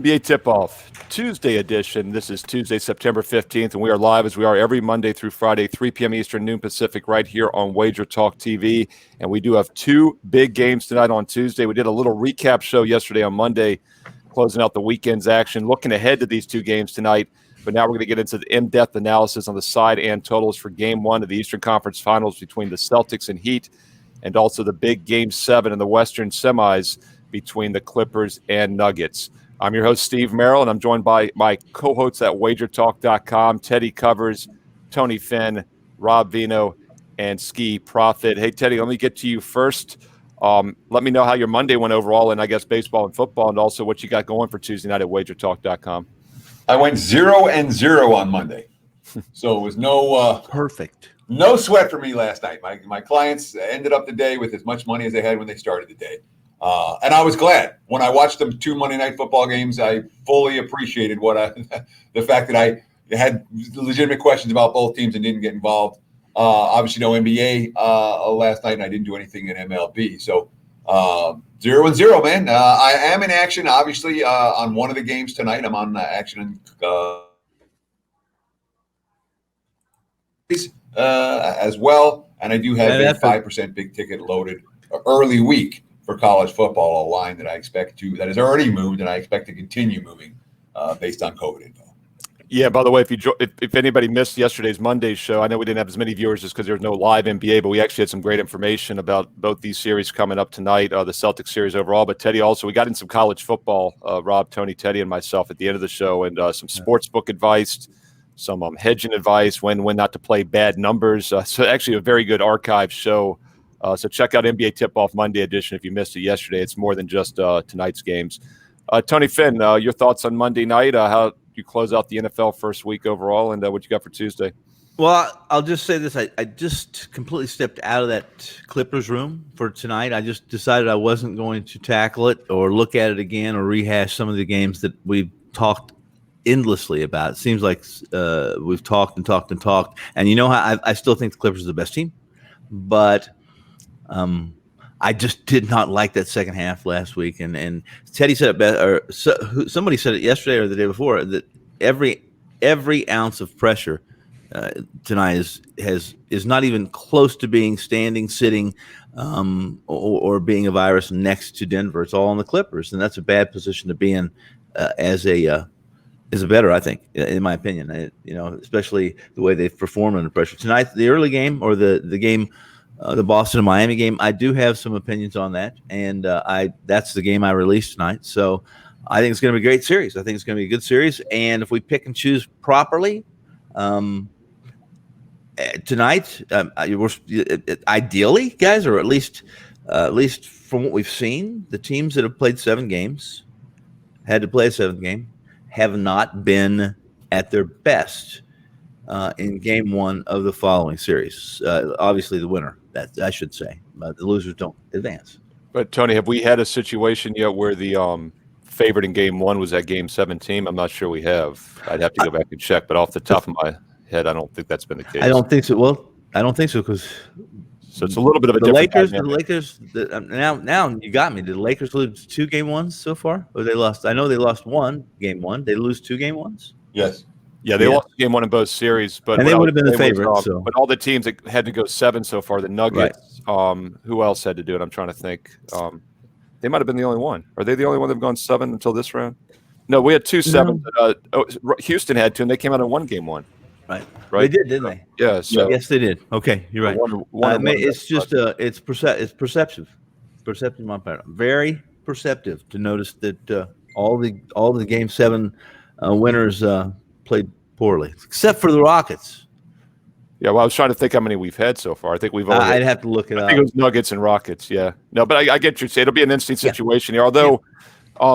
NBA Tip-Off, Tuesday edition. This is Tuesday, September 15th, and we are live as we are every Monday through Friday, 3 p.m. Eastern, noon Pacific, right here on WagerTalk TV. And we do have two big games tonight on Tuesday. We did a little recap show yesterday on Monday, closing out the weekend's action, looking ahead to these two games tonight. But now we're going to get into the in-depth analysis on the side and totals for Game 1 of the Eastern Conference Finals between the Celtics and Heat, and also the big Game 7 in the Western semis between the Clippers and Nuggets. I'm your host, Steve Merrill, and I'm joined by my co-hosts at WagerTalk.com, Teddy Covers, Tony Finn, Rob Vino, and Ski Profit. Hey, Teddy, let me get to you first. Let me know how your Monday went overall, and I guess baseball and football, and also what you got going for Tuesday night at WagerTalk.com. I went 0-0 on Monday, so it was perfect. No sweat for me last night. My clients ended up the day with as much money as they had when they started the day. And I was glad. When I watched them two Monday night football games, I fully appreciated the fact that I had legitimate questions about both teams and didn't get involved. Obviously, no NBA last night, and I didn't do anything in MLB. So 0-0, man. I am in action, obviously, on one of the games tonight. I'm on action as well. And I do have a 5% big ticket loaded early week for college football, a line that that has already moved, and I expect to continue moving based on COVID info. Yeah, by the way, if anybody missed yesterday's Monday show, I know we didn't have as many viewers just because there was no live NBA, but we actually had some great information about both these series coming up tonight, the Celtics series overall. But Teddy, also, we got in some college football, Rob, Tony, Teddy, and myself at the end of the show, and some sports book advice, some hedging advice, when not to play bad numbers. So actually a very good archive show. So check out NBA Tip-Off Monday edition if you missed it yesterday. It's more than just tonight's games. Tony Finn, your thoughts on Monday night? How you close out the NFL first week overall, and what you got for Tuesday? Well, I'll just say this. I just completely stepped out of that Clippers room for tonight. I just decided I wasn't going to tackle it or look at it again or rehash some of the games that we've talked endlessly about. It seems like we've talked and talked and talked. And you know how I still think the Clippers are the best team, but I just did not like that second half last week. And Teddy said it best, or somebody said it yesterday or the day before, that every ounce of pressure tonight is not even close to being standing, sitting, or being a virus next to Denver. It's all on the Clippers, and that's a bad position to be in as a better, I think, in my opinion. Especially the way they've performed under pressure tonight. The early game or the game. The Boston and Miami game, I do have some opinions on that, and that's the game I released tonight. So I think it's going to be a great series. I think it's going to be a good series, and if we pick and choose properly tonight, ideally, guys, or at least from what we've seen, the teams that have played 7 games, had to play a 7th game, have not been at their best in Game 1 of the following series. Obviously, the winner. That I should say, but the losers don't advance. But Tony, have we had a situation yet where the favorite in Game 1 was that Game 17? I'm not sure we have. I'd have to go back and check, but off the top of my head, I don't think that's been the case. I don't think so. Well, I don't think so because it's a little bit of a the different Lakers. Now you got me. Did the Lakers lose 2 Game 1s so far, or they lost? I know they lost 1 Game 1. They lose 2 Game 1s. Yes. Yeah, they lost Game 1 in both series, but they would have been the favorite. But all the teams that had to go 7 so far, the Nuggets. Right. Who else had to do it? I'm trying to think. They might have been the only one. Are they the only one that've gone 7 until this round? No, we had 2 7s. Houston had 2, and they came out and won Game 1. Right. They did, didn't they? Yeah. So yes, they did. Okay, you're right. It's just it's perceptive. Perceptive, my part. Very perceptive to notice that all the Game 7 winners played poorly, except for the Rockets. Yeah, well, I was trying to think how many we've had so far. I think we've only I'd have to look it up. I think it was Nuggets and Rockets, yeah. No, but I get you. It'll be an interesting situation here, although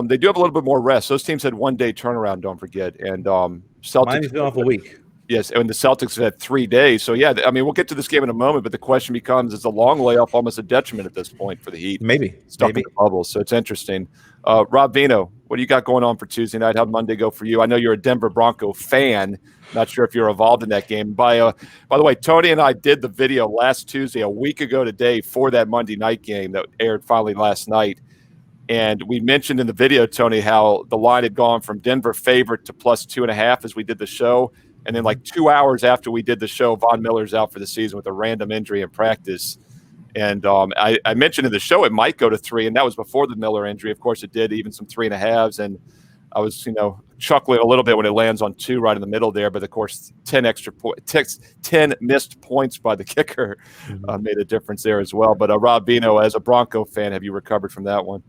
they do have a little bit more rest. Those teams had 1 day turnaround, don't forget. And Celtics Miami's been off a week. Yes, and the Celtics have had 3 days. So, yeah, I mean, we'll get to this game in a moment, but the question becomes, is the long layoff almost a detriment at this point for the Heat? Maybe. Stuck in the bubble, so it's interesting. Rob Vino, what do you got going on for Tuesday night? How'd Monday go for you? I know you're a Denver Bronco fan. Not sure if you're involved in that game. By the way, Tony and I did the video last Tuesday, a week ago today, for that Monday night game that aired finally last night. And we mentioned in the video, Tony, how the line had gone from Denver favorite to +2.5 as we did the show. And then like 2 hours after we did the show, Von Miller's out for the season with a random injury in practice. And I mentioned in the show it might go to 3, and that was before the Miller injury. Of course, it did, even some 3.5s. And I was, chuckling a little bit when it lands on 2 right in the middle there. But of course, 10 missed points by the kicker made a difference there as well. But Rob Bino, as a Bronco fan, have you recovered from that one?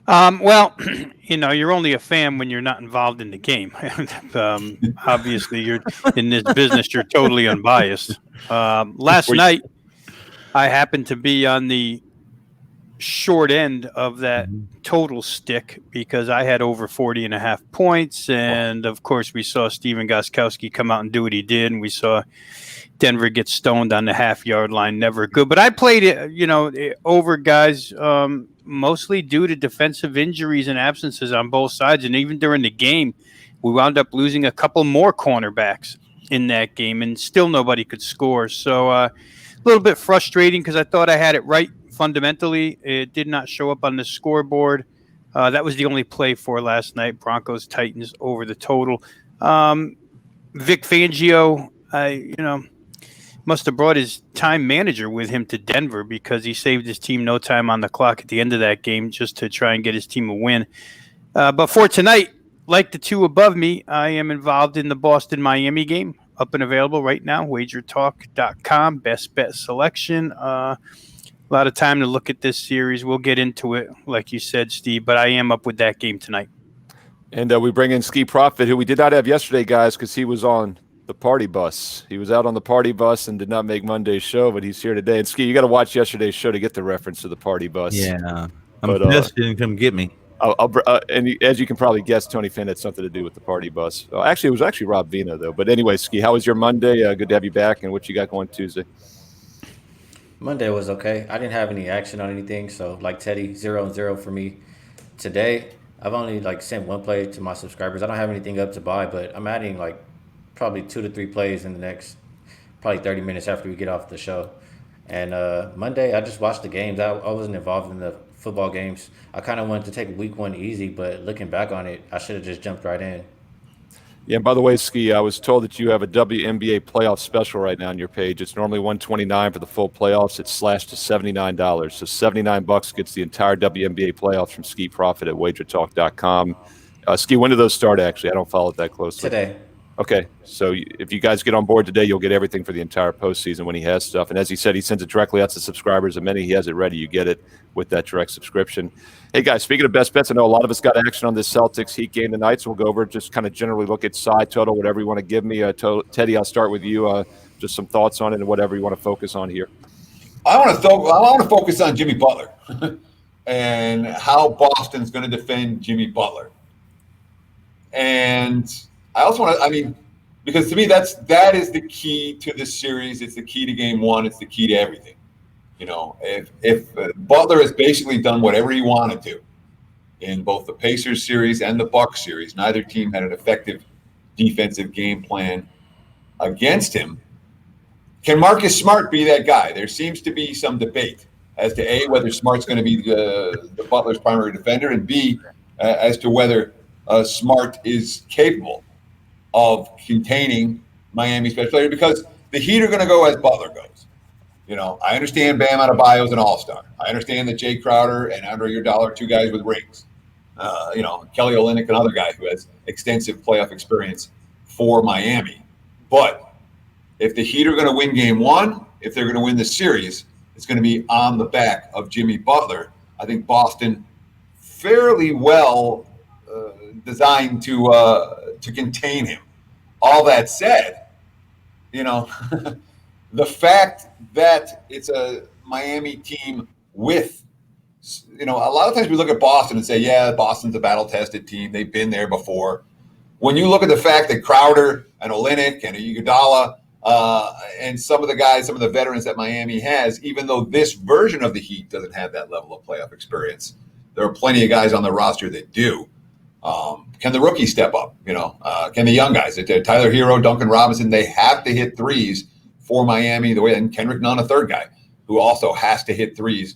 Well, you're only a fan when you're not involved in the game. Obviously, you're in this business, you're totally unbiased. Last night, I happened to be on the short end of that total stick because I had over 40.5 points. And of course, we saw Steven Gostkowski come out and do what he did. And we saw Denver get stoned on the half-yard line. Never good. But I played it, over guys, mostly due to defensive injuries and absences on both sides. And even during the game, we wound up losing a couple more cornerbacks in that game, and still nobody could score. So a little bit frustrating because I thought I had it right fundamentally. It did not show up on the scoreboard. That was the only play for last night. Broncos Titans over the total. Vic Fangio, must have brought his time manager with him to Denver because he saved his team no time on the clock at the end of that game just to try and get his team a win. But for tonight, like the 2 above me, I am involved in the Boston-Miami game, up and available right now, WagerTalk.com, best bet selection. A lot of time to look at this series. We'll get into it, like you said, Steve, but I am up with that game tonight. And we bring in Ski Profit, who we did not have yesterday, guys, because he was on the party bus. He was out on the party bus and did not make Monday's show, but he's here today. And Ski, you got to watch yesterday's show to get the reference to the party bus. Yeah, I'm pissed you didn't come get me. And as you can probably guess, Tony Finn had something to do with the party bus. Actually, it was actually Rob Vina, though. But anyway, Ski, how was your Monday? Good to have you back. And what you got going Tuesday? Monday was okay. I didn't have any action on anything, so like Teddy, 0-0 for me. Today, I've only sent 1 play to my subscribers. I don't have anything up to buy, but I'm adding probably 2 to 3 plays in the next probably 30 minutes after we get off the show. And Monday, I just watched the games. I wasn't involved in the football games. I kind of wanted to take week 1 easy, but looking back on it, I should have just jumped right in. Yeah, and by the way, Ski, I was told that you have a WNBA playoff special right now on your page. It's normally $129 for the full playoffs. It's slashed to $79. So $79 gets the entire WNBA playoffs from Ski Profit at WagerTalk.com. Ski, when do those start, actually? I don't follow it that closely. Today. Okay, so if you guys get on board today, you'll get everything for the entire postseason when he has stuff. And as he said, he sends it directly out to subscribers. And many he has it ready. You get it with that direct subscription. Hey, guys, speaking of best bets, I know a lot of us got action on this Celtics Heat game tonight, so we'll go over just kind of generally look at side total, whatever you want to give me. Teddy, I'll start with you. Just some thoughts on it and whatever you want to focus on here. I want to focus on Jimmy Butler and how Boston's going to defend Jimmy Butler. And I also want to, because to me, that is the key to this series. It's the key to game 1. It's the key to everything. If Butler has basically done whatever he wanted to in both the Pacers series and the Bucks series, neither team had an effective defensive game plan against him. Can Marcus Smart be that guy? There seems to be some debate as to A, whether Smart's going to be the Butler's primary defender, and B, as to whether Smart is capable of containing Miami's best player, because the Heat are going to go as Butler goes. I understand Bam Adebayo is an all-star. I understand that Jay Crowder and Andre Iguodala are 2 guys with rings. Kelly Olynyk, another guy who has extensive playoff experience for Miami. But if the Heat are going to win game 1, if they're going to win the series, it's going to be on the back of Jimmy Butler. I think Boston fairly well designed to contain him. All that said, the fact that it's a Miami team with, a lot of times we look at Boston and say, yeah, Boston's a battle-tested team. They've been there before. When you look at the fact that Crowder and Olynyk and Iguodala and some of the veterans that Miami has, even though this version of the Heat doesn't have that level of playoff experience, there are plenty of guys on the roster that do. Can the rookies step up? Can the young guys, Tyler Hero, Duncan Robinson, they have to hit threes for Miami the way, and Kendrick Nunn, a third guy who also has to hit threes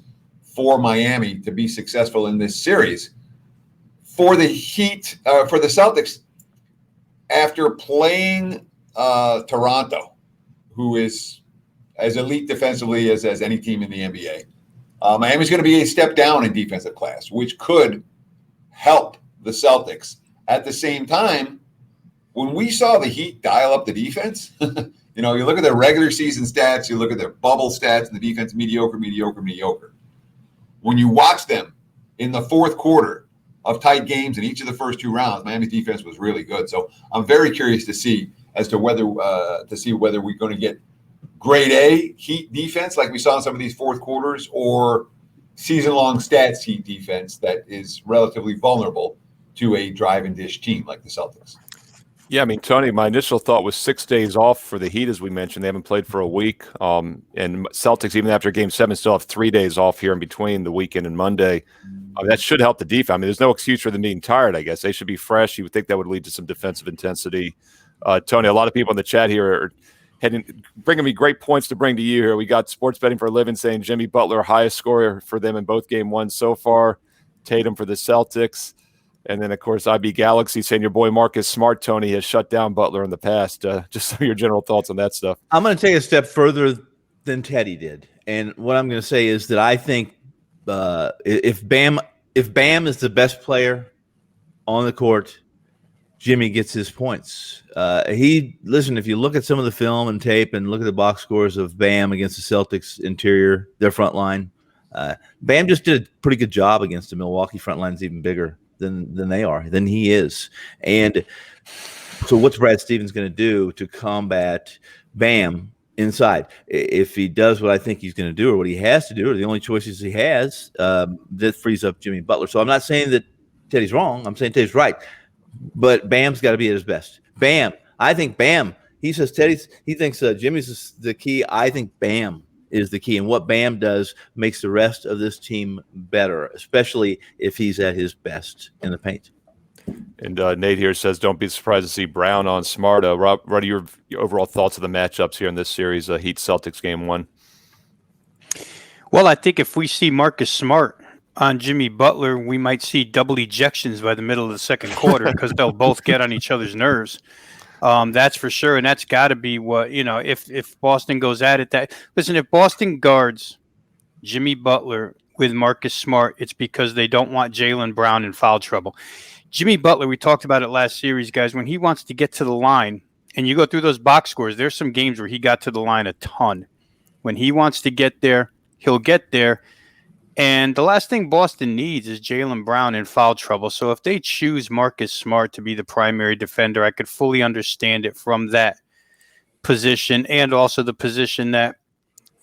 for Miami to be successful in this series. For the Heat, for the Celtics, after playing Toronto, who is as elite defensively as any team in the NBA, Miami's going to be a step down in defensive class, which could help the Celtics. At the same time, when we saw the Heat dial up the defense, you look at their regular season stats, you look at their bubble stats, and the defense mediocre. When you watch them in the fourth quarter of tight games in each of the first two rounds, Miami's defense was really good. So I'm very curious to see whether we're going to get grade A Heat defense like we saw in some of these fourth quarters, or season-long stats Heat defense that is relatively vulnerable to a drive and dish team like the Celtics. Yeah, I mean, Tony, my initial thought was 6 days off for the Heat, as we mentioned. They haven't played for a week. And Celtics, even after Game 7, still have 3 days off here in between the weekend and Monday. That should help the defense. I mean, there's no excuse for them being tired, I guess. They should be fresh. You would think that would lead to some defensive intensity. Tony, a lot of people in the chat here are bringing me great points to bring to you here. We got Sports Betting for a Living saying Jimmy Butler, highest scorer for them in both Game 1 so far. Tatum for the Celtics. And then, of course, IB Galaxy saying your boy Marcus Smart, Tony, has shut down Butler in the past. Just some of your general thoughts on that stuff. I'm going to take a step further than Teddy did. And what I'm going to say is that I think if Bam is the best player on the court, Jimmy gets his points. If you look at some of the film and tape and look at the box scores of Bam against the Celtics interior, their front line, Bam just did a pretty good job against the Milwaukee front line's even bigger than he is. And so what's Brad Stevens going to do to combat Bam inside? If he does what I think he's going to do, or what he has to do, or the only choices he has, that frees up Jimmy Butler. So I'm not saying that Teddy's wrong. I'm saying Teddy's right. But Bam's got to be at his best. I think Bam, he says he thinks Jimmy's the key. I think Bam is the key. And what Bam does makes the rest of this team better, especially if he's at his best in the paint. And Nate here says, don't be surprised to see Brown on Smart. Rob, what are your overall thoughts of the matchups here in this series, Heat Celtics Game 1? Well, I think if we see Marcus Smart on Jimmy Butler, we might see double ejections by the middle of the second quarter because they'll both get on each other's nerves. That's for sure. And that's got to be what, if Boston goes at it. If Boston guards Jimmy Butler with Marcus Smart, it's because they don't want Jaylen Brown in foul trouble. Jimmy Butler, we talked about it last series, guys, when he wants to get to the line, and you go through those box scores, there's some games where he got to the line a ton. When he wants to get there, he'll get there. And the last thing Boston needs is Jaylen Brown in foul trouble. So if they choose Marcus Smart to be the primary defender, I could fully understand it from that position, and also the position that,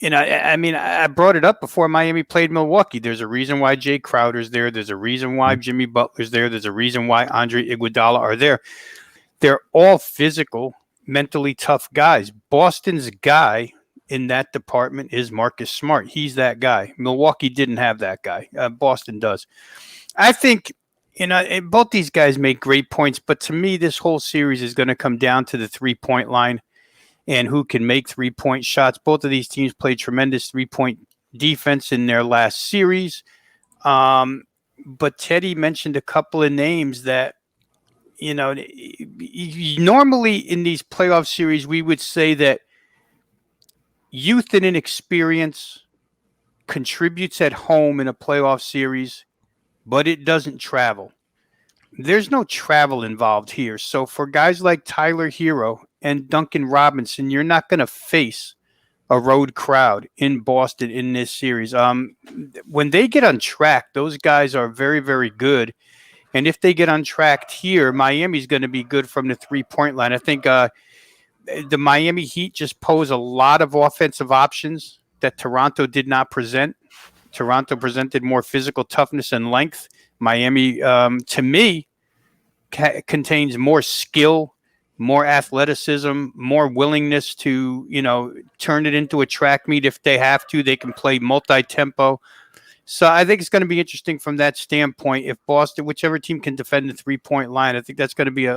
I brought it up before Miami played Milwaukee. There's a reason why Jay Crowder's there. There's a reason why Jimmy Butler's there. There's a reason why Andre Iguodala are there. They're all physical, mentally tough guys. Boston's guy in that department is Marcus Smart. He's that guy. Milwaukee didn't have that guy. Boston does. I think, both these guys make great points, but to me, this whole series is going to come down to the 3-point line and who can make 3-point shots. Both of these teams played tremendous 3-point defense in their last series. But Teddy mentioned a couple of names that, normally in these playoff series, we would say that youth and inexperience contributes at home in a playoff series, but it doesn't travel. There's no travel involved here. So for guys like Tyler Hero and Duncan Robinson, you're not going to face a road crowd in Boston in this series. When they get on track, those guys are very, very good. And if they get on track here, Miami's going to be good from the 3-point line. I think the Miami Heat just pose a lot of offensive options that Toronto did not present. Toronto presented more physical toughness and length. Miami, to me, contains more skill, more athleticism, more willingness to, turn it into a track meet if they have to. They can play multi-tempo. So I think it's going to be interesting from that standpoint. If Boston, whichever team can defend the 3-point line, I think that's going to be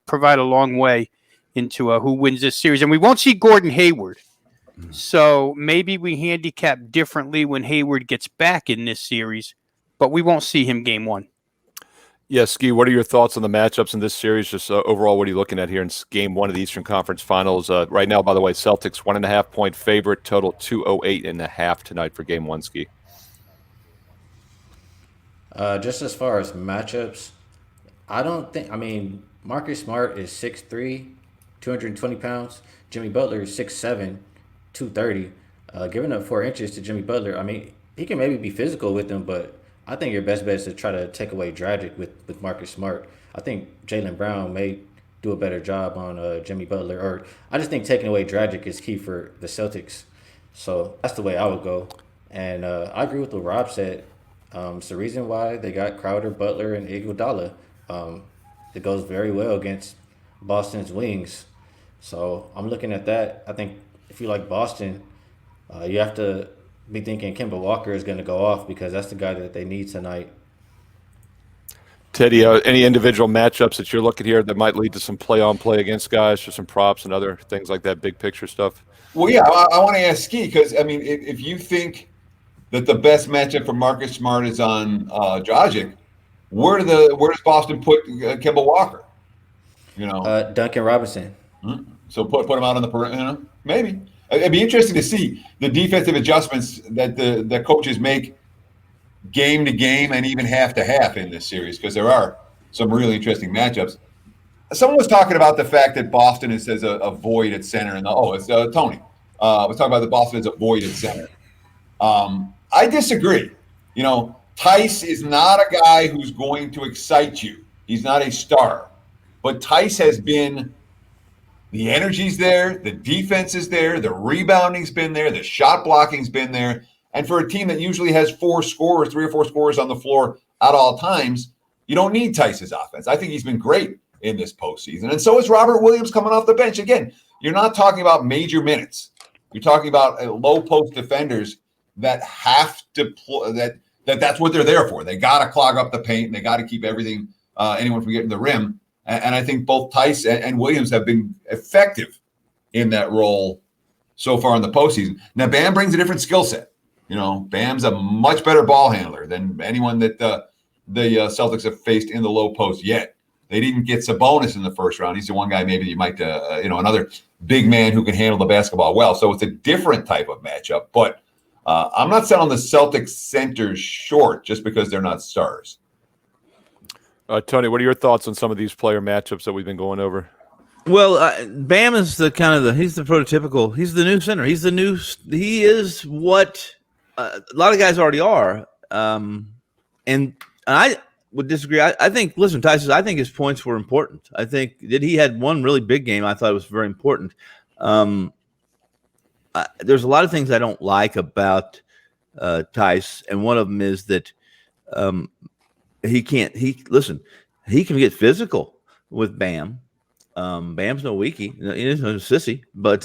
provide a long way into who wins this series. And we won't see Gordon Hayward So maybe we handicap differently when Hayward gets back in this series, but we won't see him game one. Yeah, Ski, what are your thoughts on the matchups in this series? Just overall, what are you looking at here in game one of the Eastern Conference Finals? Right now, by the way, Celtics 1.5 point favorite, total 208.5 tonight for game one, Ski. Just as far as matchups, I mean, Marcus Smart is 6'3", 220 pounds. Jimmy Butler is 6'7", 230. Giving up 4 inches to Jimmy Butler, I mean, he can maybe be physical with him, but I think your best bet is to try to take away Dragic with Marcus Smart. I think Jaylen Brown may do a better job on Jimmy Butler. Or I just think taking away Dragic is key for the Celtics. So that's the way I would go. And I agree with what Rob said. It's the reason why they got Crowder, Butler, and Iguodala. It goes very well against Boston's wings. So I'm looking at that. I think if you like Boston, you have to be thinking Kemba Walker is going to go off because that's the guy that they need tonight. Teddy, any individual matchups that you're looking here that might lead to some play-on-play against guys, just some props and other things like that, big picture stuff? Well, yeah, I want to ask Ski because, I mean, if you think that the best matchup for Marcus Smart is on Dragic, where does Boston put Kemba Walker? You know, Duncan Robinson. So put him out on the perimeter, maybe. It'd be interesting to see the defensive adjustments that the coaches make game to game and even half to half in this series, because there are some really interesting matchups. Someone was talking about the fact that Boston is a void at center, and it's Tony. Was talking about that Boston is a void at center. I disagree. You know, Tice is not a guy who's going to excite you. He's not a star, but Tice has been. The energy's there, the defense is there, the rebounding's been there, the shot blocking's been there. And for a team that usually has 3 or 4 scorers on the floor at all times, you don't need Tice's offense. I think he's been great in this postseason. And so is Robert Williams coming off the bench. Again, you're not talking about major minutes. You're talking about low post defenders that have to that's what they're there for. They got to clog up the paint and they got to keep anyone from getting the rim. And I think both Tice and Williams have been effective in that role so far in the postseason. Now, Bam brings a different skill set. You know, Bam's a much better ball handler than anyone that the Celtics have faced in the low post yet. They didn't get Sabonis in the first round. He's the one guy maybe you might, another big man who can handle the basketball well. So it's a different type of matchup. But I'm not selling the Celtics centers short just because they're not stars. Tony, what are your thoughts on some of these player matchups that we've been going over? Well, Bam is he's the prototypical. He's the new center. He is what a lot of guys already are. And I would disagree. I think, listen, Tyson, I think his points were important. I think that he had one really big game. I thought it was very important. There's a lot of things I don't like about Tice, and one of them is that he can get physical with Bam. Bam's no weakie. He's no sissy, but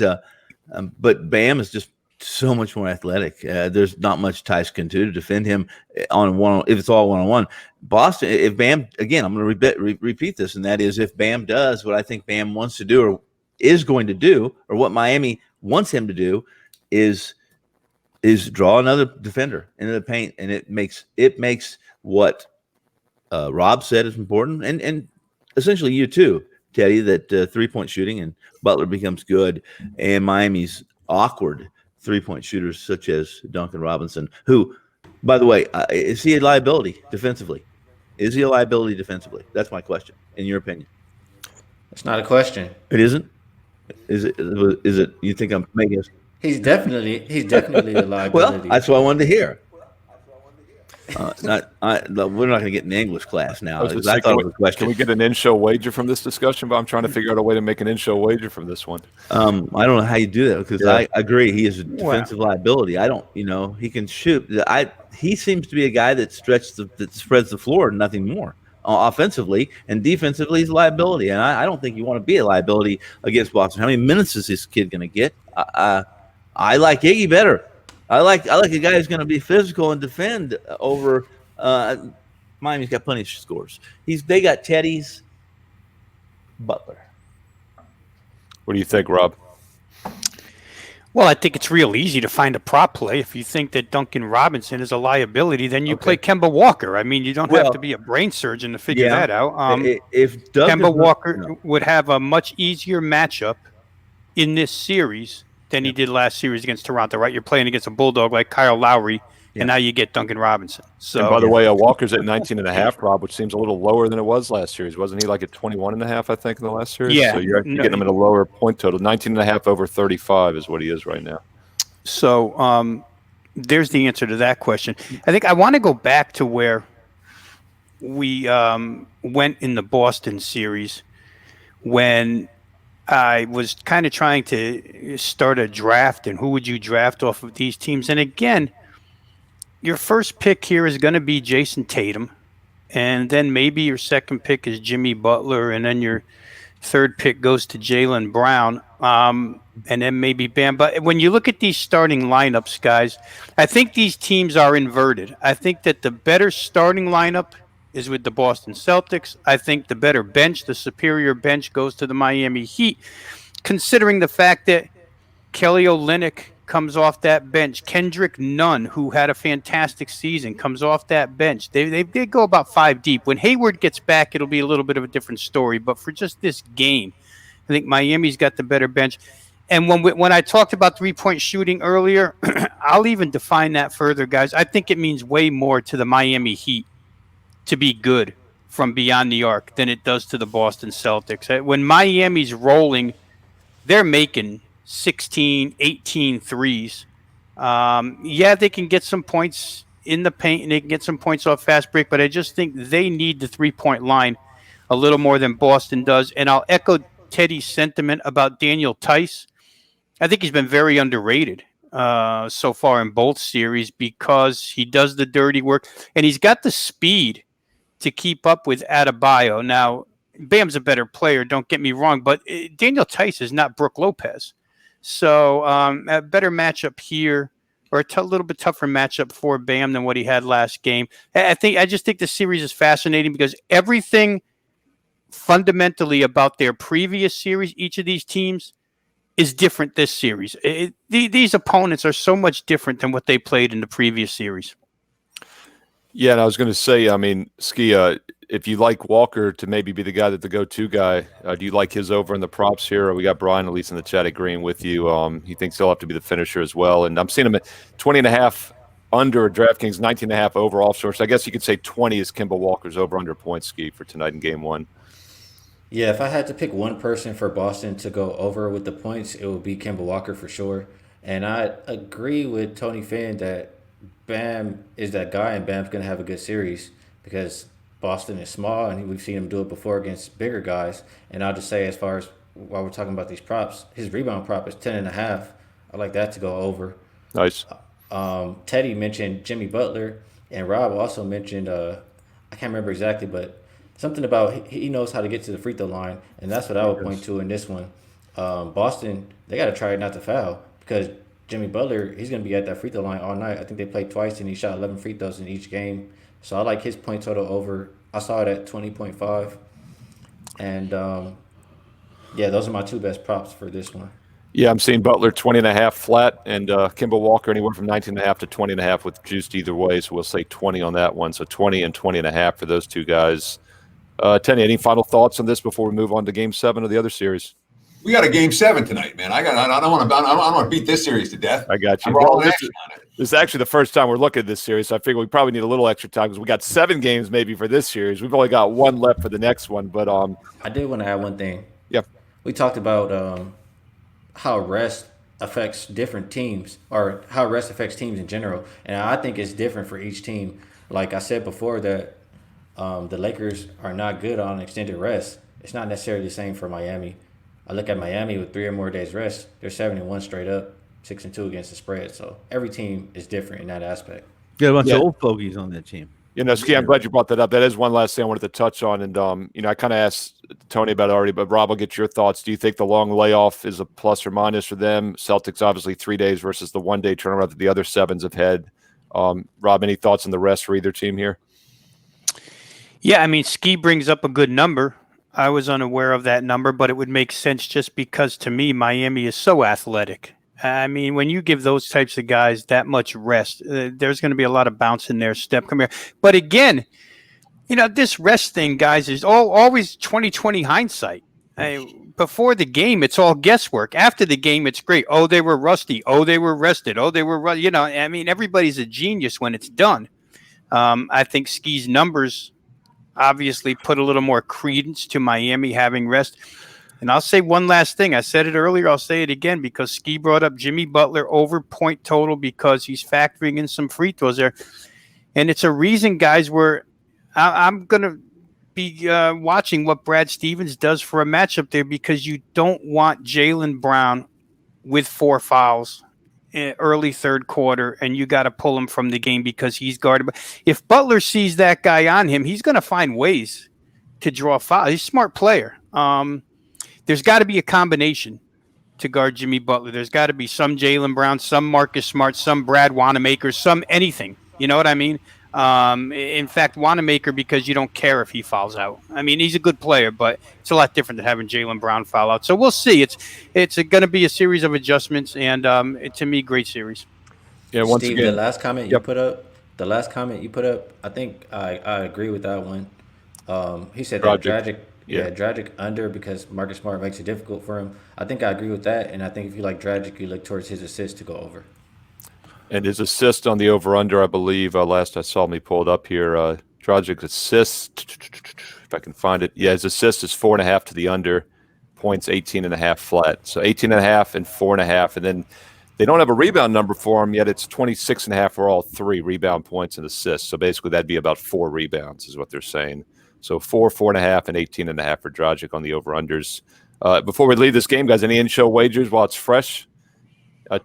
Bam is just so much more athletic. There's not much Tice can do to defend him on one. If it's all one-on-one, Boston. If Bam, again, I'm going to repeat this, and that is if Bam does what I think Bam wants to do or is going to do, or what Miami wants him to do, is draw another defender into the paint, and it makes what Rob said is important, and essentially you too, Teddy, that 3-point shooting and Butler becomes good, and Miami's awkward 3-point shooters such as Duncan Robinson, who, by the way, is he a liability defensively? Is he a liability defensively? That's my question, in your opinion. It's not a question. It isn't? Is it? You think I'm making it? He's definitely a liability. Well, that's what I wanted to hear. We're not going to get in English class now. I thought it was a question. Can we get an in-show wager from this discussion? But I'm trying to figure out a way to make an in-show wager from this one. I don't know how you do that, because I agree he is a defensive liability. I don't, he can shoot. He seems to be a guy that spreads the floor and nothing more. Offensively and defensively, he's a liability, and I don't think you want to be a liability against Boston. How many minutes is this kid going to get? I like Iggy better. I like a guy who's going to be physical and defend over. Miami's got plenty of scores. They got Teddy's Butler. What do you think, Rob? Well, I think it's real easy to find a prop play. If you think that Duncan Robinson is a liability, then you play Kemba Walker. I mean, you don't have to be a brain surgeon to figure that out. If Doug Kemba Walker would have a much easier matchup in this series than he did last series against Toronto, right? You're playing against a Bulldog like Kyle Lowry, and now you get Duncan Robinson. So, and by the way, Walker's at 19.5, Rob, which seems a little lower than it was last series. Wasn't he like at 21.5, I think, in the last series? Yeah. So you're actually getting him at a lower point total. 19.5 over 35 is what he is right now. So there's the answer to that question. I think I want to go back to where we went in the Boston series when I was kind of trying to start a draft and who would you draft off of these teams. And again, your first pick here is going to be Jason Tatum. And then maybe your second pick is Jimmy Butler. And then your third pick goes to Jaylen Brown. And then maybe Bam. But when you look at these starting lineups, guys, I think these teams are inverted. I think that the better starting lineup is with the Boston Celtics. I think the better bench, the superior bench, goes to the Miami Heat, considering the fact that Kelly Olynyk comes off that bench. Kendrick Nunn, who had a fantastic season, comes off that bench. They go about 5 deep. When Hayward gets back, it'll be a little bit of a different story. But for just this game, I think Miami's got the better bench. And when I talked about three-point shooting earlier, I'll even define that further, guys. I think it means way more to the Miami Heat to be good from beyond the arc than it does to the Boston Celtics. When Miami's rolling, they're making 16, 18 threes. They can get some points in the paint and they can get some points off fast break, but I just think they need the three-point line a little more than Boston does. And I'll echo Teddy's sentiment about Daniel Tice. I think he's been very underrated so far in both series because he does the dirty work and he's got the speed to keep up with Adebayo. Now, Bam's a better player, don't get me wrong, but Daniel Tice is not Brook Lopez. So a better matchup here, or a little bit tougher matchup for Bam than what he had last game. I just think the series is fascinating because everything fundamentally about their previous series, each of these teams, is different this series. These opponents are so much different than what they played in the previous series. Yeah, and I was going to say, I mean, Ski, if you like Walker to maybe be the guy that the go-to guy, do you like his over in the props here? Or we got Brian, at least in the chat, agreeing with you. He thinks he'll have to be the finisher as well. And I'm seeing him at 20.5 under DraftKings, 19.5 over offshore. So I guess you could say 20 is Kemba Walker's over-under point, Ski, for tonight in Game 1. Yeah, if I had to pick one person for Boston to go over with the points, it would be Kemba Walker for sure. And I agree with Tony Finn that Bam is that guy, and Bam's going to have a good series because Boston is small, and we've seen him do it before against bigger guys. And I'll just say, as far as while we're talking about these props, his rebound prop is 10.5. I like that to go over. Nice. Teddy mentioned Jimmy Butler, and Rob also mentioned, I can't remember exactly, but something about he knows how to get to the free throw line, and that's what I would point to in this one. Boston, they got to try not to foul because Jimmy Butler, he's going to be at that free throw line all night. I think they played twice, and he shot 11 free throws in each game. So I like his point total over. I saw it at 20.5. And, those are my two best props for this one. Yeah, I'm seeing Butler 20.5 flat and Kemba Walker anywhere from 19.5 to 20.5 with juiced either way. So we'll say 20 on that one. So 20 and 20.5 for those two guys. Tenny, any final thoughts on this before we move on to Game 7 of the other series? We got a Game 7 tonight, man. I don't want to beat this series to death. I got you. Well, this is actually the first time we're looking at this series, so I figure we probably need a little extra time because we got 7 games maybe for this series. We've only got 1 left for the next one, but I did want to add one thing. Yeah, we talked about how rest affects different teams, or how rest affects teams in general, and I think it's different for each team. Like I said before, that the Lakers are not good on extended rest. It's not necessarily the same for Miami. I look at Miami with 3 or more days rest. They're 7-1 straight up, 6-2 against the spread. So every team is different in that aspect. Got a bunch of old fogies on that team. You know, Ski, I'm glad you brought that up. That is one last thing I wanted to touch on. And, I kind of asked Tony about it already, but Rob, I'll get your thoughts. Do you think the long layoff is a plus or minus for them? Celtics, obviously 3 days versus the 1-day turnaround that the other 7s have had. Rob, any thoughts on the rest for either team here? Yeah, I mean, Ski brings up a good number. I was unaware of that number, but it would make sense just because, to me, Miami is so athletic. I mean, when you give those types of guys that much rest, there's going to be a lot of bounce in their step. Come here. But again, this rest thing, guys, is always 20/20 hindsight. Before the game, it's all guesswork. After the game, it's great. Oh, they were rusty. Oh, they were rested. Oh, they were, I mean, everybody's a genius when it's done. I think Ski's numbers obviously put a little more credence to Miami having rest. And I'll say one last thing. I said it earlier. I'll say it again because Ski brought up Jimmy Butler over point total because he's factoring in some free throws there. And it's a reason, guys, where I'm going to be watching what Brad Stevens does for a matchup there because you don't want Jaylen Brown with 4 fouls in early third quarter, and you got to pull him from the game because he's guarded. If Butler sees that guy on him, he's going to find ways to draw fouls. He's a smart player. There's got to be a combination to guard Jimmy Butler. There's got to be some Jaylen Brown, some Marcus Smart, some Brad Wanamaker, some anything. You know what I mean? In fact, Wanamaker, because you don't care if he fouls out. I mean, he's a good player, but it's a lot different than having Jaylen Brown foul out. So we'll see. It's going to be a series of adjustments, and to me, great series. Yeah, once Steve, again, the last comment you put up, I think I agree with that one. He said that Dragic under because Marcus Smart makes it difficult for him. I think I agree with that, and I think if you like Dragic, you look towards his assist to go over. And his assist on the over-under, I believe, last I saw him, he pulled up here, Dragic's assist, if I can find it. Yeah, his assist is 4.5 to the under, points 18.5 flat. So 18.5 and 4.5. And then they don't have a rebound number for him yet. It's 26.5 for all 3 rebound points and assists. So basically that'd be about 4 rebounds is what they're saying. So 4, 4.5, and 18.5 for Dragic on the over-unders. Before we leave this game, guys, any in-show wagers while it's fresh?